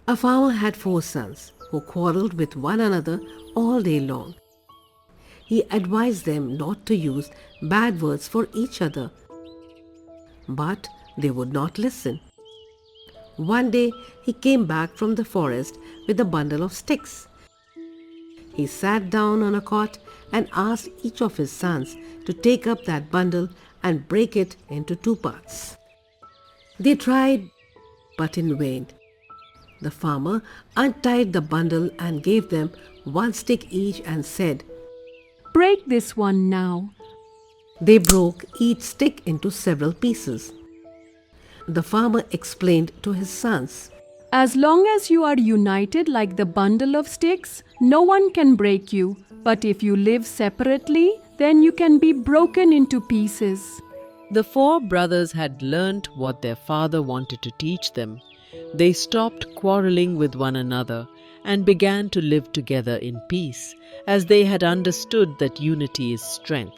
A farmer had 4 sons who quarreled with one another all day long. He advised them not to use bad words for each other, but they would not listen. One day he came back from the forest with a bundle of sticks. He sat down on a cot and asked each of his sons to take up that bundle and break it into 2 parts. They tried, but in vain. The farmer untied the bundle and gave them 1 stick each and said, Break this one now. They broke each stick into several pieces. The farmer explained to his sons, As long as you are united like the bundle of sticks, no one can break you. But if you live separately, then you can be broken into pieces. The 4 brothers had learnt what their father wanted to teach them. They stopped quarreling with one another and began to live together in peace, as they had understood that unity is strength.